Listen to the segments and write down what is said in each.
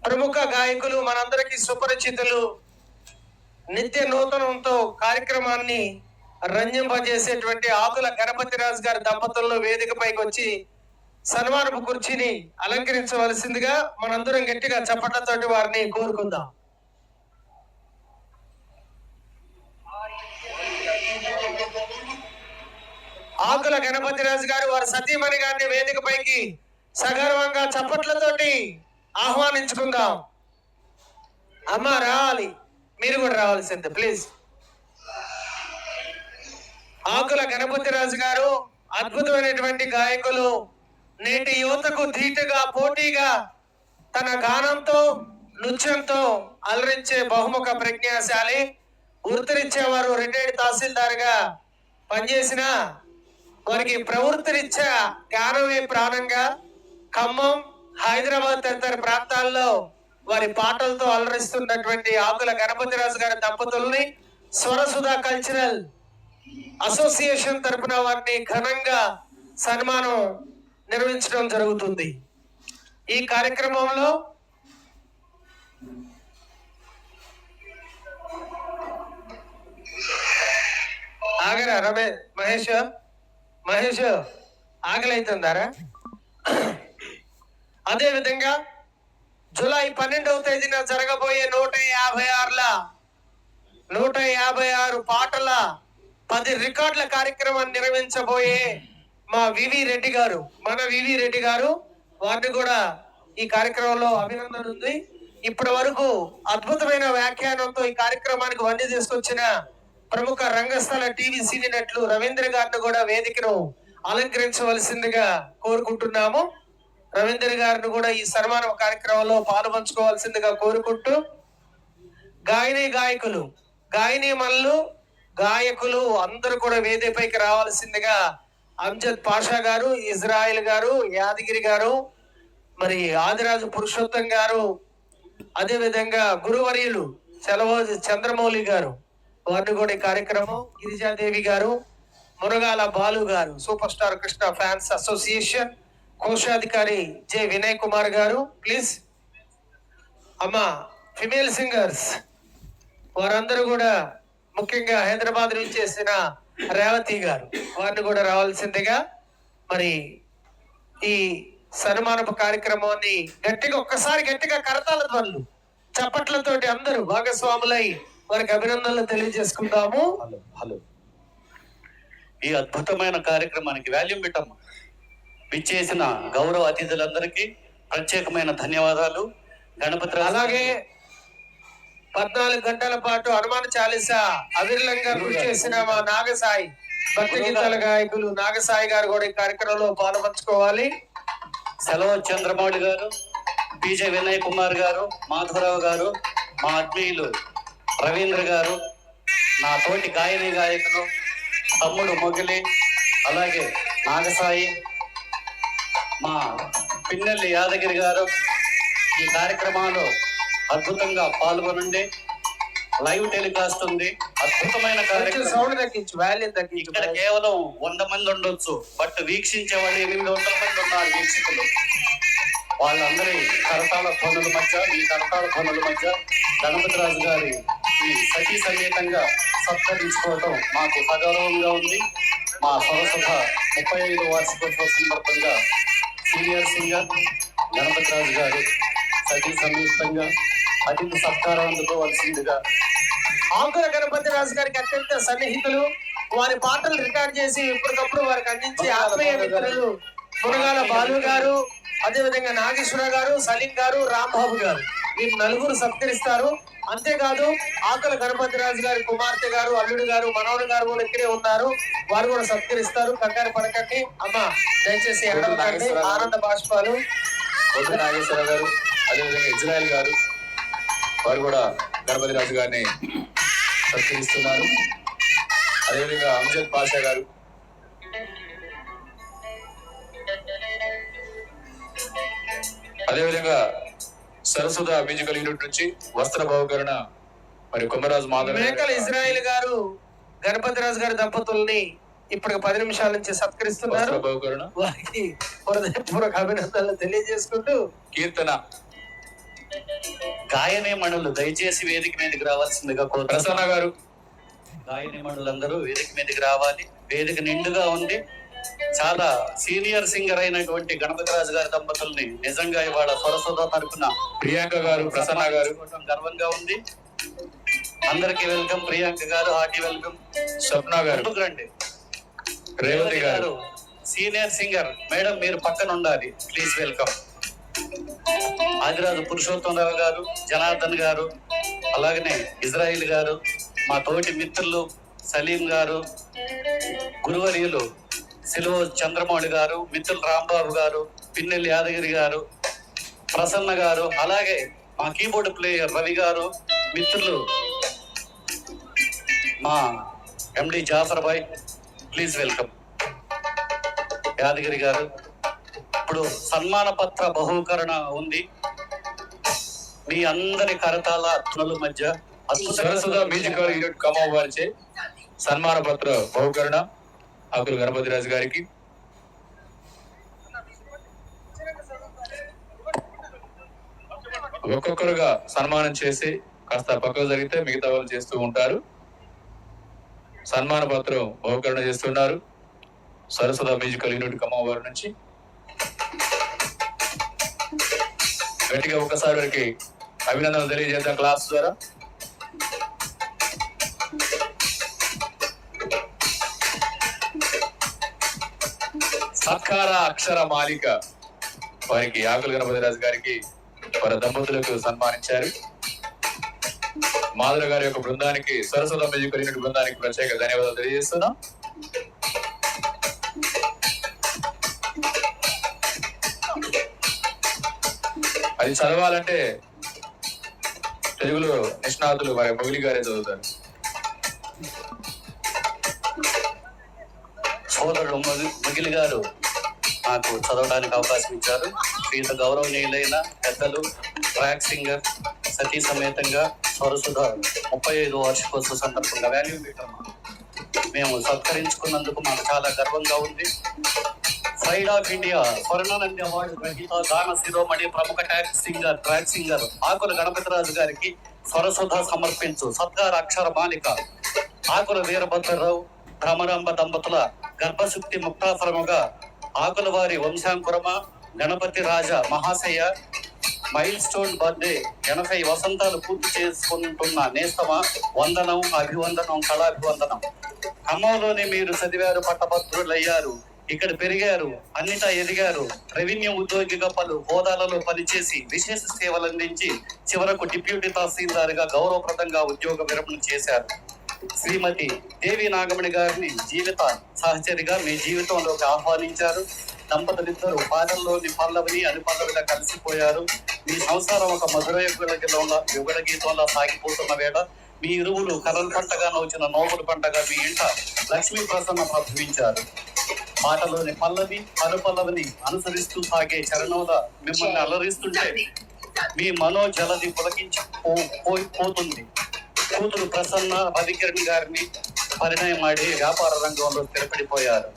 ప్రముఖ గాయకులు, మనందరికీ సుపరిచితులు, నిత్య నూతనంతో కార్యక్రమాన్ని రంజింపజేసేటువంటి ఆకుల గణపతిరాజు గారి దంపతులను వేదికపైకి వచ్చి సన్మానపు కుర్చీని అలంకరించవలసిందిగా మనందరం గట్టిగా చప్పట్లతోటి వారిని కోరుకుందాం. ఆకుల గణపతిరాజు గారు వారి సతీమణి గారిని వేదికపైకి సగర్వంగా చప్పట్లతోటి ఆహ్వానించుకుందాం. అమ్మ రావాలి, మీరు కూడా రావాల్సిందే ప్లీజ్. ఆకుల గణపతిరాజు గారు అద్భుతమైనటువంటి గాయకులు. నేటి యువతకు ధీటుగా పోటీగా తన గానంతో నృత్యంతో అలరించే బహుముఖ ప్రజ్ఞాశాలి. వృత్తిరీత్యేవారు రిటైర్డ్ తహసీల్దార్ గా పనిచేసిన వారికి ప్రవృత్తిరీత్యా గానమే ప్రాణంగా ఖమ్మం, హైదరాబాద్ తదితర ప్రాంతాల్లో వారి పాటలతో అలరిస్తున్నటువంటి ఆకుల గణపతిరాజు గారి దంపతుల్ని స్వరసుధా కల్చరల్ అసోసియేషన్ తరపున వారిని ఘనంగా సన్మానం నిర్వహించడం జరుగుతుంది. ఈ కార్యక్రమంలో ఆగరా మహేష్ ఆకలి అవుతుందారా? అదే విధంగా జూలై 12వ తేదీన జరగబోయే 156 పాటల 10 రికార్డుల కార్యక్రమాన్ని నిర్వహించబోయే మా వివి రెడ్డి గారు, వారిని కూడా ఈ కార్యక్రమంలో అభినందన ఉంది. ఇప్పటి వరకు అద్భుతమైన వ్యాఖ్యానంతో ఈ కార్యక్రమానికి వన్నీ తీసుకొచ్చిన ప్రముఖ రంగస్థల టీవీ సినీ నటులు రవీంద్ర గారిని కూడా వేదికను అలంకరించవలసిందిగా కోరుకుంటున్నాము. రవీంద్ర గారిని కూడా ఈ సన్మాన కార్యక్రమంలో పాల్పంచుకోవాల్సిందిగా కోరుకుంటూ గాయనీమణులు, గాయకులు అందరూ కూడా వేదికపైకి రావాల్సిందిగా అంజద్ పాషా గారు, ఇజ్రాయిల్ గారు, యాదగిరి గారు, మరి ఆదిరాజు పురుషోత్తం గారు, అదే విధంగా గురువర్యులు సెలవోజు చంద్రమౌళి గారు, వారిని కూడా ఈ కార్యక్రమం, గిరిజాదేవి గారు, మురగాల బాలు గారు, super star Krishna fans association కోశాధికారి జె వినయ్ కుమార్ గారు ప్లీజ్. అమ్మ ఫిమేల్ సింగర్స్ వారందరూ కూడా, ముఖ్యంగా హైదరాబాద్ నుంచి చేసిన రేవతి గారు, వారిని కూడా రావాల్సిందిగా. మరి ఈ సన్మానపు కార్యక్రమాన్ని ఒక్కసారి గట్టిగా కరతాళ ధ్వనులు చప్పట్లతోటి అందరూ భాగస్వాములై వారికి అభినందనలు తెలియజేసుకుందాము. హలో, ఈ అద్భుతమైన కార్యక్రమానికి వాల్యూమ్ పెట్టమ్మా. విచ్చేసిన గౌరవ అతిథులందరికీ ప్రత్యేకమైన ధన్యవాదాలు. గణపతి అలాగే 14 గంటల పాటు హనుమాన్ చాలీసా అవిరళంగా కృషి చేసిన మా నాగసాయి భక్తి గీతాల గాయకులు నాగసాయి గారు కూడా ఈ కార్యక్రమంలో పాల్పంచుకోవాలి. సెలవు చంద్రమౌళి గారు, పిజే వినయ్ కుమార్ గారు, మాధవరావు గారు, మా ఆత్మీయులు రవీంద్ర గారు, నా తోటి గాయకులు తమ్ముడు మొగిలి, అలాగే నాగసాయి, మా పిన్నెల్లి యాదగిరి గారు ఈ కార్యక్రమాలు అద్భుతంగా పాల్గొనండి. లైవ్ టెలికాస్ట్ ఉంది. అద్భుతమైన కార్యక్రమం. ఇక్కడ కేవలం 100 మంది ఉండొచ్చు, బట్ వీక్షించే వాళ్ళు 800 మంది ఉన్నారు వీక్షకులు. వాళ్ళందరి కరతాళ ధ్వనుల మధ్య గణపతిరాజు గారి ఈ సతీ సమేతంగా సత్కరించుకోవటం మాకు సగౌరవంగా ఉంది. మా సరసభ 35వ వార్షికోత్సవ సందర్భంగా సీనియర్ సింగర్ గణపతిరాజు గారు సతీ సమేతంగా అతిథి సత్కారం అందుకోవాల్సిందిగా. ఆకుల గణపతిరాజు గారికి అత్యంత సన్నిహితులు, వారి పాటలు రికార్డ్ చేసి ఎప్పటికప్పుడు వారికి అందించే ఆత్మీయ మిత్రులు మునగాల బాలు గారు, అదే విధంగా నాగేశ్వర గారు, సలీం గారు, రాంబాబు గారు, వీరు నలుగురు సత్కరిస్తారు. అంతేకాదు ఆకుల గణపతిరాజు గారి కుమార్తె గారు, అల్లుడు గారు, మనవడు గారు కూడా ఇక్కడే ఉన్నారు. వారు కూడా సత్కరిస్తారు. కంగారు పడకండి అమ్మ, దయచేసి ఎడవకండి. ఆనంద బాష్పాలు. నాగేశ్వర గారు, అదేవిధంగా ఇజ్రాయల్ గారు, వారు కూడా గణపతిరాజు గారిని సత్కరిస్తున్నారు. అదేవిధంగా అంజద్ పాషా గారు, అదేవిధంగా సరస్వత మ్యూజికల్ యూనిట్ నుంచి వస్త్ర బహుకరణ మరి కొమ్మరాజు మేకల ఇజ్రాయల్ గారు గణపతిరాజు గారి దంపతుల్ని ఇప్పుడు 10 నిమిషాల నుంచి సత్కరిస్తున్నారు. వారికి హృదయపూర్వక అభినందనలు తెలియజేసుకుంటూ కీర్తన గాయని మణులు దయచేసి వేదిక మీదకి రావాల్సిందిగా కోరుతున్నాను. ప్రసన్న గారు, గాయని మణులందరూ వేదిక మీదకి రావాలి. వేదిక నిండుగా ఉంది. చాలా సీనియర్ సింగర్ అయినటువంటి గణపతిరాజు గారి దంపతుల్ని నిజంగా ఇవాళ సరస్వత తరపున ప్రియాంక గారు, ప్రసన్న గారు, గర్వంగా ఉంది. అందరికి వెల్కమ్. ప్రియాంక గారు హార్టీ వెల్కమ్. స్వప్న గారు, ముందుకు రండి. రేవతి గారు, సీనియర్ సింగర్ మేడం మీరు పక్కన ఉండాలి. Please welcome. ఆదిరాజు పురుషోత్తమరావు గారు, జనార్దన్ గారు, అలాగనే ఇజ్రాయిల్ గారు, మా తోటి మిత్రులు సలీం గారు, గురువర్యులు సిలువ చంద్రమౌళి గారు, మిత్రులు రాంబాబు గారు, పిన్నెల్లి యాదగిరి గారు, ప్రసన్న గారు, అలాగే మా కీబోర్డ్ ప్లేయర్ రవి గారు, మిత్రులు మా ఎండి జాఫర్ భాయ్, ప్లీజ్ వెల్కమ్. యాదగిరి గారు. ఇప్పుడు సన్మాన పత్ర బహుకరణ ఉంది. మీ అందరి కరతాల ధ్వనుల మధ్య సరస్వత మ్యూజికల్ యూనిట్ ఖమ్మం వారిచే సన్మాన పత్ర బహుకరణ ఆకుల గణపతిరాజు గారికి. ఒక్కొక్కరుగా సన్మానం చేసి కాస్త పక్కకు జరిగితే మిగతా వాళ్ళు చేస్తూ ఉంటారు. సన్మాన పత్రం బహుకరణ చేస్తున్నారు సరస్వత మ్యూజికల్ యూనిట్ ఖమ్మం వారి నుంచి. గట్టిగా ఒక్కసారి వారికి అభినందనలు తెలియజేద్దాం క్లాస్ ద్వారా. సత్కార అక్షర మాలిక వారికి ఆకుల గణపతిరాజు గారికి వారి దంపతులకు సన్మానించారు. మాధుర గారి యొక్క బృందానికి, సరస్వత మ్యూజికల్ యూనిట్ బృందానికి ప్రత్యేక ధన్యవాదాలు తెలియజేస్తున్నాం. అది చదవాలంటే తెలుగులో నిష్ణాతులు వారి మొగిలి గారే చదువుతారు. సోదరుడు ముగిలి గారు నాకు చదవడానికి అవకాశం ఇచ్చారు. శ్రీత గౌరవనీయులైన పెద్దలు ట్రాక్ సింగర్ సతీ సమేతంగా సరస్వత 35వ వార్షికోత్సవ సందర్భంగా వాల్యూ మీటర్ మేము సత్కరించుకున్నందుకు మాకు చాలా గర్వంగా ఉంది. ప్రైడ్ ఆఫ్ ఇండియా స్వర్ణానంది అవార్డు గ్రహీత గాన శిరోమణి ప్రముఖ ట్రాక్ సింగర్ ఆకుల గణపతిరాజు గారికి సరస్వత సమర్పించు సత్కార అక్షర మాలిక ఆకుల వీరభద్రరావు భ్రమరాంబ దంపతుల గర్భశుక్తి ముక్తాఫలముగా ఆకుల వారి వంశాంకురమ గణపతి రాజా మహాశయ మైల్ స్టోన్ బర్త్డే 80 వసంతాలు పూర్తి చేసుకుంటున్న నేస్తమ వందనం, అభివందనం, కళాభివందనం. ఖమ్మంలోనే మీరు చదివారు, పట్టభద్రులయ్యారు, ఇక్కడ పెరిగారు, అన్నిటా ఎదిగారు. రెవెన్యూ ఉద్యోగిగా పలు హోదాలలో పనిచేసి విశేష సేవలు అందించి చివరకు డిప్యూటీ తహసీల్దార్ గా గౌరవప్రదంగా ఉద్యోగ విరమణ చేశారు. శ్రీమతి దేవి నాగమణి గారిని జీవిత సహచరిగా మీ జీవితంలోకి ఆహ్వానించారు. దంపతులిద్దరూ పాటల్లోని పల్లవిని అనుపల్లవిగా కలిసిపోయారు. మీ సంసారం ఒక మధుర యుగళ గీతంలో సాగిపోతున్న వేళ మీ ఇరువులు కలలు పంటగా నోచిన నోముల పంటగా మీ ఇంట లక్ష్మీ ప్రసన్న ప్రభవించారు. పాటలోని పల్లవి అనుపల్లవిని అనుసరిస్తూ సాగే చరణంలో మిమ్మల్ని అలరిస్తుంటే మీ మనోజలది పులకించి పోతుంది. కూతురు ప్రసన్న రవికిరణ్ గారిని పరిణయమాడి వ్యాపార రంగంలో స్థిరపడిపోయారు.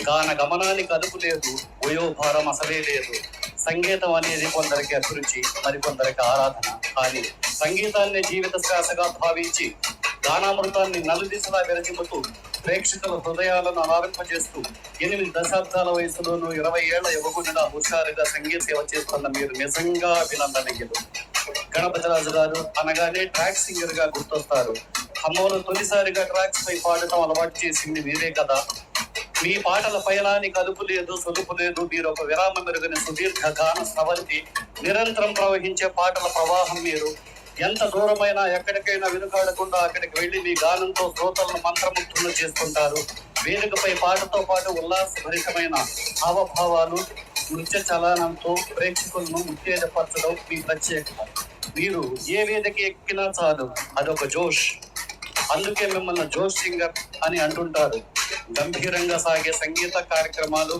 గాన గమనానికి అదుపు లేదు, వయోభారం అసలే లేదు. సంగీతం అనేది కొందరికి అభిరుచి, మరికొందరికి ఆరాధన. కానీ సంగీతాన్ని జీవిత శ్వాసగా భావించి గానామృతాన్ని నలుదిశలా విరజిమ్ముతూ ప్రేక్షకుల హృదయాలను అనారింపజేస్తూ 8 దశాబ్దాల వయసులోనూ 20 ఏళ్ల యువకుడిగా హుషారుగా సంగీత సేవ చేస్తున్న మీరు నిజంగా అభినందనీయులు. గణపతిరాజు గారు అనగానే ట్రాక్ సింగర్ గా గుర్తొస్తారు. ఖమ్మంలో తొలిసారిగా ట్రాక్స్ పై పాడటం అలవాటు చేసింది మీరే కదా. మీ పాటల పయనానికి అదుపు లేదు, సొదుపు లేదు. మీరు ఒక విరామ మెరుగని సుదీర్ఘ గాన స్రవంతి, నిరంతరం ప్రవహించే పాటల ప్రవాహం. మీరు ఎంత దూరమైనా ఎక్కడికైనా వెనుకాడకుండా అక్కడికి వెళ్లి మీ గానంతో శ్రోతలను మంత్రముగ్ధులు చేస్తుంటారు. వేదికపై పాటతో పాటు ఉల్లాసభరితమైన హావభావాలు, నృత్య చలనంతో ప్రేక్షకులను ఉత్తేజపరచడం మీ ప్రత్యేకత. మీరు ఏ వేదిక ఎక్కినా చాలు అదొక జోష్. అందుకే మిమ్మల్ని జోష్ సింగర్ అని అంటుంటారు. గంభీరంగా సాగే సంగీత కార్యక్రమాలు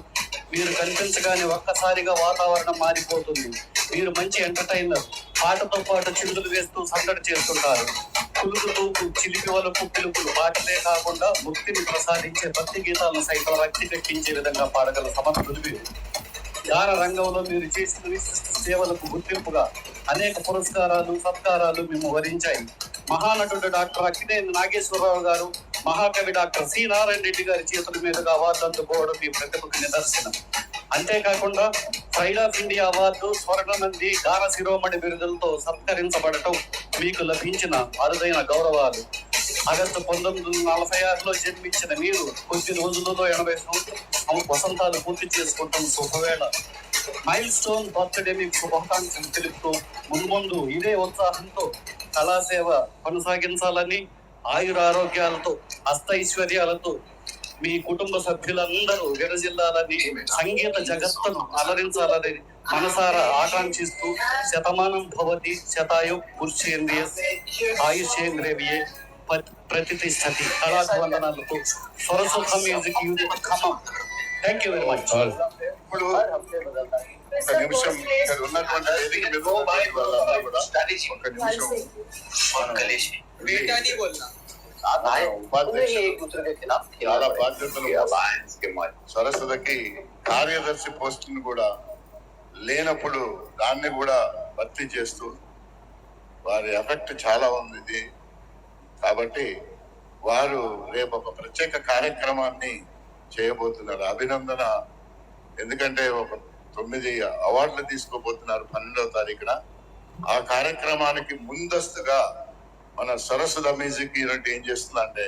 మీరు కనిపించగానే ఒక్కసారిగా వాతావరణం మారిపోతుంది. మీరు మంచి ఎంటర్టైనర్. పాటతో పాటు చిందులు వేస్తూ సందడి చేస్తుంటారు. కులుకుతూ చిలిపి వలకు పిలుపులు పాటలే కాకుండా ముక్తిని ప్రసాదించే భక్తి గీతాలను సైతం రక్తి కట్టించే విధంగా పాడగల సమర్థులు మీరు. గాన రంగంలో మీరు చేసిన విశిష్ట సేవలకు గుర్తింపుగా అనేక పురస్కారాలు సత్కారాలు మేము వరించాయి. మహానటుడు డాక్టర్ అక్కినేని నాగేశ్వరరావు గారు, మహాకవి డాక్టర్ సి నారాయణ రెడ్డి గారి చేతుల మీదుగా అవార్డు అందుకోవడం మీ ప్రతిభకు నిదర్శనం. అంతేకాకుండా pride of India award, Swarnanandi, గాన శిరోమణి బిరుదులతో సత్కరించబడటం మీకు లభించిన అరుదైన గౌరవాలు. ఆగస్టు 1946లో జన్మించిన మీరు కొద్ది రోజులలో 80 వసంతాలు పూర్తి చేసుకుంటాం శుభవేళ. మైల్ స్టోన్ బర్త్డే మీకు శుభాకాంక్షలు తెలుపుతూ ముందు ఇదే ఉత్సాహంతో కళాసేవ కొనసాగించాలని, ఆయురారోగ్యాలతో అష్టైశ్వర్యాలతో మీ కుటుంబ సభ్యులందరూ విరజిల్లాలని, సంగీత జగత్తును అలరించాలని మనసారా ఆకాంక్షిస్తూ శతమానం భవతి శతాయు పురుషేంద్రియ ఆయుషేంద్రియే ప్రతిష్టతి కళాభివందనాలతో Saraswata music unit Khammam. Thank you very much. ఇప్పుడు ఒక నిమిషం ఇక్కడ ఉన్నటువంటి వేదిక మీద ఉన్నటువంటి వాళ్ళందరూ కూడా ఒక నిమిషం చాలా బాధ్యతలు సరస్వతికి కార్యదర్శి పోస్టును కూడా లేనప్పుడు దాన్ని కూడా భర్తీ చేస్తూ వారి ఎఫెక్ట్ చాలా ఉంది ఇది. కాబట్టి వారు రేపు ఒక ప్రత్యేక కార్యక్రమాన్ని చేయబోతున్నారు. అభినందన, ఎందుకంటే ఒక 9 అవార్డులు తీసుకోబోతున్నారు 12వ తారీఖున. ఆ కార్యక్రమానికి ముందస్తుగా మన సరస్వత మ్యూజిక్ యూనిట్ ఏం చేస్తుందంటే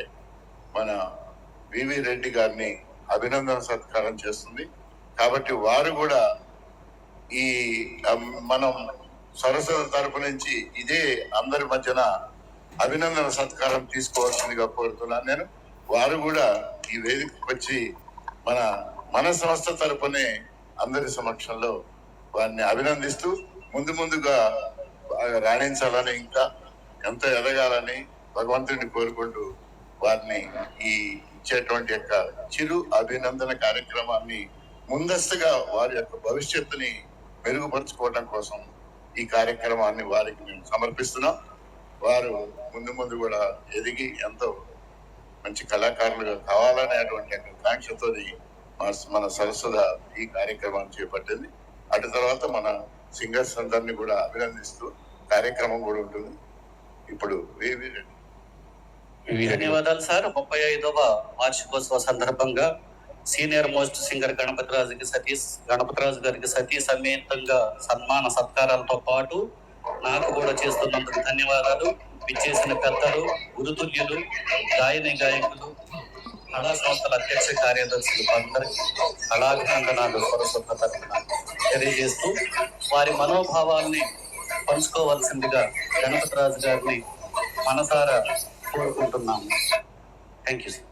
మన వివి రెడ్డి గారిని అభినందన సత్కారం చేస్తుంది. కాబట్టి వారు కూడా ఈ మనం సరస్వత తరపు నుంచి ఇదే అందరి మధ్యన అభినందన సత్కారం తీసుకోవాల్సిందిగా కోరుతున్నాను నేను. వారు కూడా ఈ వేదికకు వచ్చి మన సంస్థ తరపునే అందరి సమక్షంలో వారిని అభినందిస్తూ ముందుగా రాణించాలని, ఇంకా ఎంత ఎదగాలని భగవంతుడిని కోరుకుంటూ వారిని ఈ ఇచ్చేటువంటి యొక్క చిరు అభినందన కార్యక్రమాన్ని ముందస్తుగా వారి యొక్క భవిష్యత్తుని మెరుగుపరుచుకోవడం కోసం ఈ కార్యక్రమాన్ని వారికి మేము సమర్పిస్తున్నాం. వారు ముందు కూడా ఎదిగి ఎంతో మంచి కళాకారులుగా కావాలనేటువంటి కాంక్షతో మన సరస్వత ఈ కార్యక్రమాన్ని చేపట్టింది. అటు తర్వాత మన సింగర్స్ అందరినీ కూడా అభినందిస్తూ కార్యక్రమం కూడా ఉంటుంది. ఇప్పుడు ధన్యవాదాలు సార్. 35వ వార్షికోత్సవ సందర్భంగా సీనియర్ మోస్ట్ సింగర్ గణపతిరాజు గారికి సతీ సమేతంగా సన్మాన సత్కారాలతో పాటు నాకు కూడా చేస్తున్నందుకు ధన్యవాదాలు. విచ్చేసిన పెద్దలు, గురుతుల్యులు, గాయకులు, కళా సంస్థల అధ్యక్ష కార్యదర్శులు అందరికీ కళాభినందనాలు సరస్వత తరపున తెలియజేస్తూ వారి మనోభావాల్ని పంచుకోవాల్సిందిగా గణపతిరాజు గారిని మనసారా కోరుకుంటున్నాము. Thank you sir.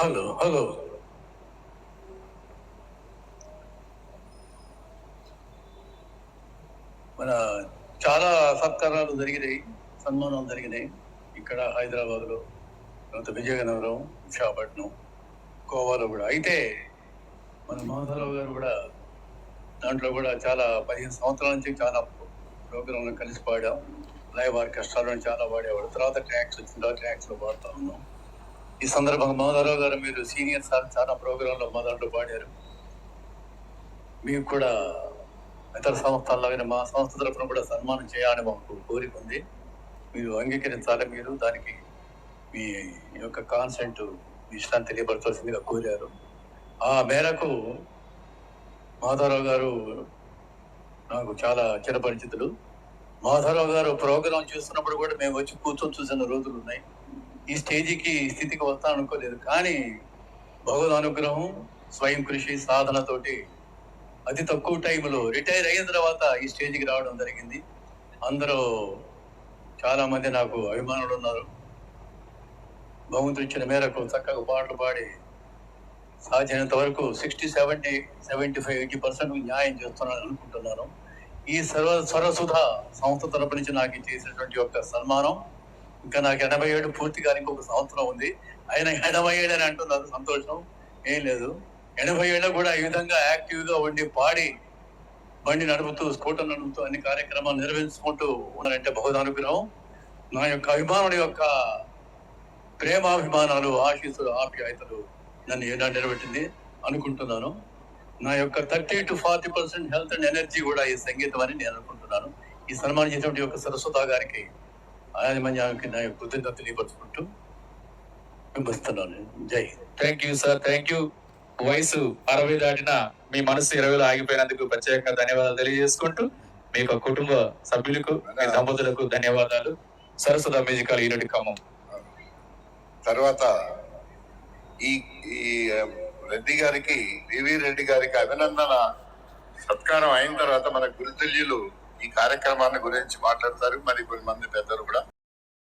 హలో మన చాలా సత్కారాలు జరిగినాయి, సన్మానాలు జరిగినాయి ఇక్కడ హైదరాబాద్లో, తర్వాత విజయనగరం, విశాఖపట్నం, గోవాలో కూడా. అయితే మన మాధవరావు గారు కూడా దాంట్లో కూడా చాలా 15 సంవత్సరాల నుంచి చాలా ప్రోగ్రాంలో కలిసి పాడాం. లైవ్ ఆర్కెస్ట్రాలను చాలా పాడేవాడు. తర్వాత ట్రాక్స్ వచ్చిన ట్రాక్స్లో పాడుతూ ఉన్నాం. ఈ సందర్భంగా మాధవరావు గారు మీరు సీనియర్ సార్ చాలా ప్రోగ్రాంలో మా దాంట్లో పాడారు. మీకు కూడా ఇతర సంస్థల్లాగానే మా సంస్థ తరఫున కూడా సన్మానం చేయాలని మాకు కోరిక ఉంది. మీరు అంగీకరించాలి. మీరు దానికి మీ యొక్క కాన్సెంట్ ఇష్టాన్ని తెలియపరచాల్సిందిగా కోరారు. ఆ మేరకు మాధవరావు గారు నాకు చాలా చిరపరిచితులు. మాధవరావు గారు ప్రోగ్రాం చూస్తున్నప్పుడు కూడా మేము వచ్చి కూర్చొని చూసిన రోజులు ఉన్నాయి. ఈ స్థితికి వస్తాను అనుకోలేదు. కానీ భగవద్ అనుగ్రహం, స్వయం కృషి, సాధనతోటి అతి తక్కువ టైంలో రిటైర్ అయిన తర్వాత ఈ స్టేజ్కి రావడం జరిగింది. అందరూ చాలా మంది నాకు అభిమానులు ఉన్నారు. భగవంతుడు ఇచ్చిన మేరకు చక్కగా పాటలు పాడి సాధ్యమైనంత వరకు 60, 70, 75, 80% న్యాయం చేస్తున్నాను అనుకుంటున్నాను. ఈ సరస్వత సంస్థ తరపు నుంచి నాకు చేసినటువంటి యొక్క సన్మానం, ఇంకా నాకు 87 పూర్తిగా ఇంకొక సంవత్సరం ఉంది. ఆయన 87 అని అంటున్నారు. సంతోషం ఏం లేదు. 87 కూడా ఈ విధంగా యాక్టివ్గా ఉండి పాడి బండి నడుపుతూ, స్కూటర్ నడుపుతూ అన్ని కార్యక్రమాలు నిర్వహించుకుంటూ ఉన్నారంటే భగవదనుగ్రహం. నా యొక్క అభిమానుల యొక్క ప్రేమాభిమానాలు, ఆశీస్సులు, ఆప్యాయతలు నన్ను ఏనాడు నిలబెట్టింది అనుకుంటున్నాను. నా యొక్క 30 to 40% హెల్త్ అండ్ ఎనర్జీ కూడా ఈ సంగీతం అని నేను అనుకుంటున్నాను. ఈ సన్మానం చేసినటువంటి యొక్క సరస్వత గారికి ఆదిమన్యానికి నా యొక్క కృతజ్ఞత తెలియపరుచుకుంటూ విమర్శిస్తున్నాను. జై Hind. Thank you sir, thank you. వయసు 60 దాటిన మీ మనసు 20లో ఆగిపోయినందుకు ప్రత్యేక ధన్యవాదాలు తెలియజేసుకుంటూ మీ యొక్క కుటుంబ సభ్యులకు, మీ దంపతులకు ధన్యవాదాలు. సరస్వత మ్యూజికల్ యూనిట్ ఖమ్మం. తర్వాత ఈ రెడ్డి గారికి, వివి రెడ్డి గారికి అభినందన సత్కారం అయిన తర్వాత మన గురుతుల్యులు ఈ కార్యక్రమాన్ని గురించి మాట్లాడతారు. మరి కొన్ని మంది పెద్దలు కూడా